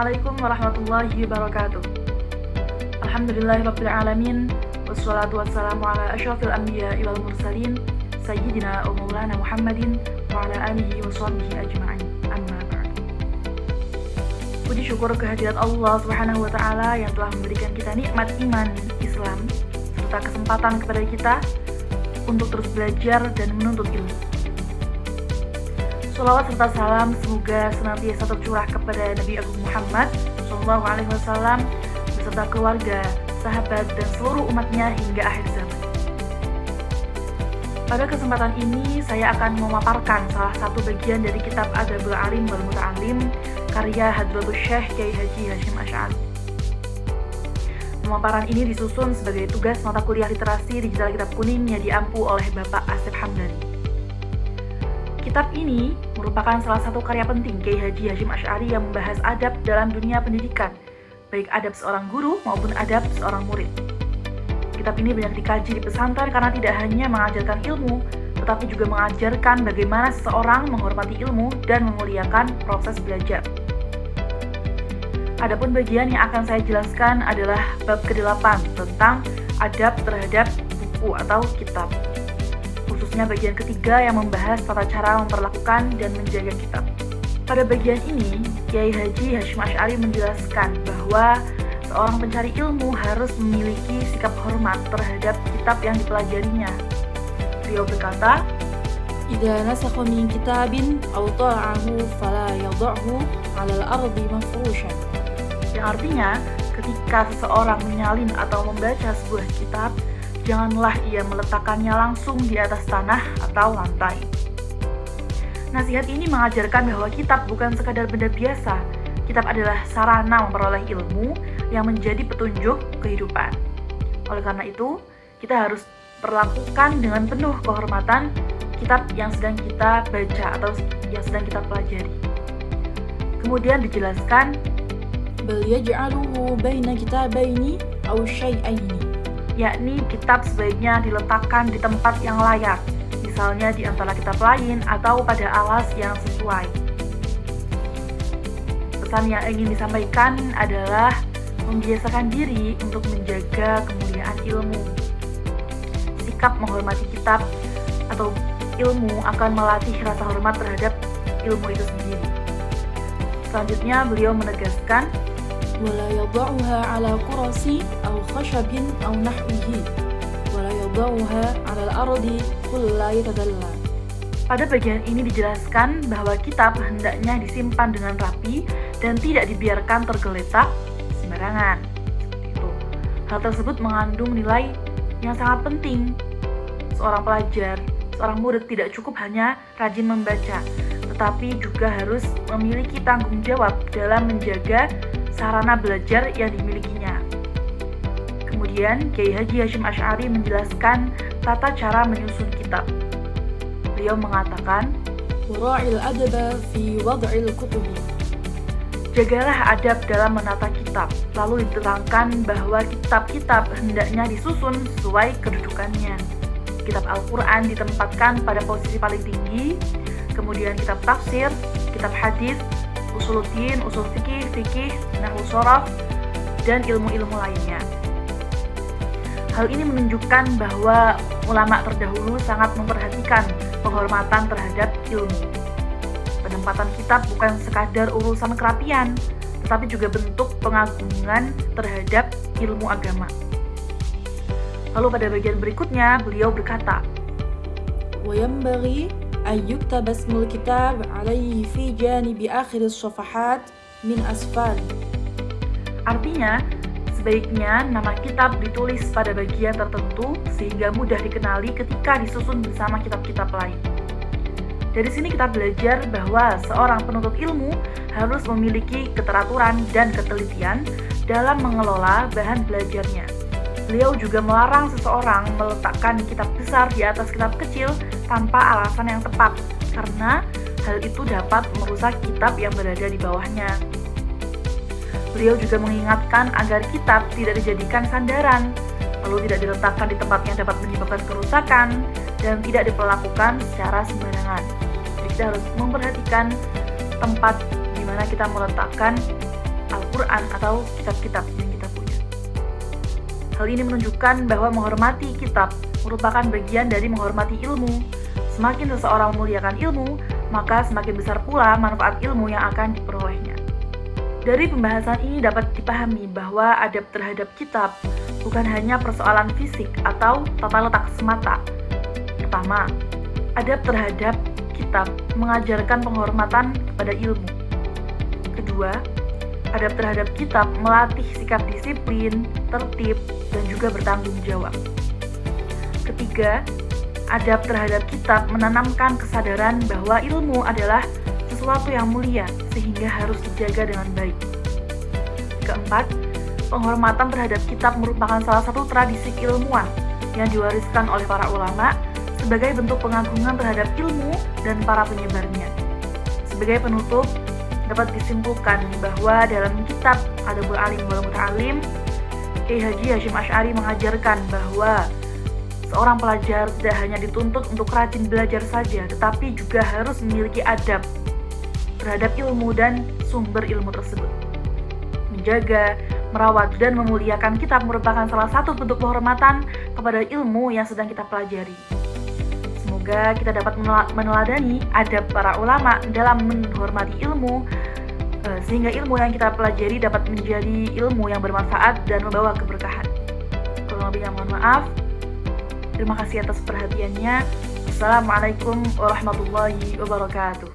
Assalamualaikum warahmatullahi wabarakatuh. Alhamdulillahirabbil alamin wassalatu wassalamu ala asyrafil anbiya'i wal mursalin sayyidina wa maulana Muhammadin wa ala alihi wa sahbihi ajma'in. Amma ba'd. Puji syukur kehadirat Allah Subhanahu wa taala yang telah memberikan kita nikmat iman Islam serta kesempatan kepada kita untuk terus belajar dan menuntut ilmu. Sholawat serta salam semoga senantiasa tercurah kepada Nabi Agung Muhammad SAW beserta keluarga, sahabat, dan seluruh umatnya hingga akhir zaman. Pada kesempatan ini saya akan memaparkan salah satu bagian dari kitab Adabul Alim wal Muta'alim karya Hadratus Syekh Kyai Haji Hasyim Asy'ari. Pemaparan ini disusun sebagai tugas mata kuliah literasi digital kitab kuning yang diampu oleh Bapak Asep Hamdani. Kitab ini merupakan salah satu karya penting Kyai Haji Hasyim Asy'ari yang membahas adab dalam dunia pendidikan, baik adab seorang guru maupun adab seorang murid. Kitab ini banyak dikaji di pesantren karena tidak hanya mengajarkan ilmu, tetapi juga mengajarkan bagaimana seseorang menghormati ilmu dan memuliakan proses belajar. Adapun bagian yang akan saya jelaskan adalah bab ke-8 tentang adab terhadap buku atau kitab. Khususnya bagian ketiga yang membahas tata cara memperlakukan dan menjaga kitab. Pada bagian ini, Kyai Haji Hasyim Asy'ari menjelaskan bahwa seorang pencari ilmu harus memiliki sikap hormat terhadap kitab yang dipelajarinya. Beliau berkata, "Idza nasakha min kitabin aw ta'ahu fala yad'hu 'ala al-ardi mafrushan." Yang artinya, ketika seseorang menyalin atau membaca sebuah kitab, janganlah ia meletakkannya langsung di atas tanah atau lantai. Nasihat ini mengajarkan bahwa kitab bukan sekadar benda biasa. Kitab adalah sarana memperoleh ilmu yang menjadi petunjuk kehidupan. Oleh karena itu, kita harus perlakukan dengan penuh kehormatan kitab yang sedang kita baca atau yang sedang kita pelajari. Kemudian dijelaskan, "Bal yaj'aluhu baina kitabaini aw syai'aini." Yakni kitab sebaiknya diletakkan di tempat yang layak, misalnya di antara kitab lain atau pada alas yang sesuai. Pesan yang ingin disampaikan adalah membiasakan diri untuk menjaga kemuliaan ilmu. Sikap menghormati kitab atau ilmu akan melatih rasa hormat terhadap ilmu itu sendiri. Selanjutnya beliau menegaskan, "Wala yad'uha 'ala kurasi aw khashabin aw nahwihi, wala yad'uha 'ala al-ardi kulla yatadalla." Pada bagian ini dijelaskan bahwa kitab hendaknya disimpan dengan rapi dan tidak dibiarkan tergeletak sembarangan. Itu. Hal tersebut mengandung nilai yang sangat penting. Seorang pelajar, seorang murid tidak cukup hanya rajin membaca, tetapi juga harus memiliki tanggung jawab dalam menjaga sarana belajar yang dimilikinya. Kemudian Kyai Haji Hasyim Asy'ari menjelaskan tata cara menyusun kitab. Beliau mengatakan, "Wara'il adaba fi wad'il kutubi." jagalah adab dalam menata kitab. Lalu diterangkan bahwa kitab-kitab hendaknya disusun sesuai kedudukannya. Kitab Al-Quran ditempatkan pada posisi paling tinggi, kemudian kitab tafsir, kitab hadis, usuluddin, usul fikih, nahwu sharaf, dan ilmu-ilmu lainnya. Hal ini menunjukkan bahwa ulama terdahulu sangat memperhatikan penghormatan terhadap ilmu. Penempatan kitab bukan sekadar urusan kerapian, tetapi juga bentuk pengagungan terhadap ilmu agama. Lalu pada bagian berikutnya beliau berkata, "Wa yanbaghi an yuktaba ismul kitab 'alayhi fi janibi akhir as-safahat min asfal." Artinya, sebaiknya nama kitab ditulis pada bagian tertentu sehingga mudah dikenali ketika disusun bersama kitab-kitab lain. Dari sini kita belajar bahwa seorang penuntut ilmu harus memiliki keteraturan dan ketelitian dalam mengelola bahan belajarnya. Beliau juga melarang seseorang meletakkan kitab besar di atas kitab kecil tanpa alasan yang tepat, karena hal itu dapat merusak kitab yang berada di bawahnya. Beliau juga mengingatkan agar kitab tidak dijadikan sandaran, lalu tidak diletakkan di tempat yang dapat menyebabkan kerusakan, dan tidak diperlakukan secara sembarangan. Jadi kita harus memperhatikan tempat di mana kita meletakkan Al-Quran atau kitab-kitab yang kita punya. Hal ini menunjukkan bahwa menghormati kitab merupakan bagian dari menghormati ilmu. Semakin seseorang memuliakan ilmu, maka semakin besar pula manfaat ilmu yang akan diperolehnya. Dari pembahasan ini dapat dipahami bahwa adab terhadap kitab bukan hanya persoalan fisik atau tata letak semata. Pertama, adab terhadap kitab mengajarkan penghormatan kepada ilmu. Kedua, adab terhadap kitab melatih sikap disiplin, tertib, dan juga bertanggung jawab. Ketiga, adab terhadap kitab menanamkan kesadaran bahwa ilmu adalah sesuatu yang mulia sehingga harus dijaga dengan baik. Keempat, penghormatan terhadap kitab merupakan salah satu tradisi keilmuan yang diwariskan oleh para ulama sebagai bentuk pengagungan terhadap ilmu dan para penyebarnya. Sebagai penutup, dapat disimpulkan bahwa dalam kitab Adabul Alim wal Muta'alim, Kiai Haji Hasyim Asy'ari mengajarkan bahwa seorang pelajar tidak hanya dituntut untuk rajin belajar saja, tetapi juga harus memiliki adab terhadap ilmu dan sumber ilmu tersebut. Menjaga, merawat, dan memuliakan kitab merupakan salah satu bentuk penghormatan kepada ilmu yang sedang kita pelajari. Semoga kita dapat meneladani adab para ulama dalam menghormati ilmu, sehingga ilmu yang kita pelajari dapat menjadi ilmu yang bermanfaat dan membawa keberkahan. Kurang lebihnya mohon maaf. Terima kasih atas perhatiannya. Assalamualaikum warahmatullahi wabarakatuh.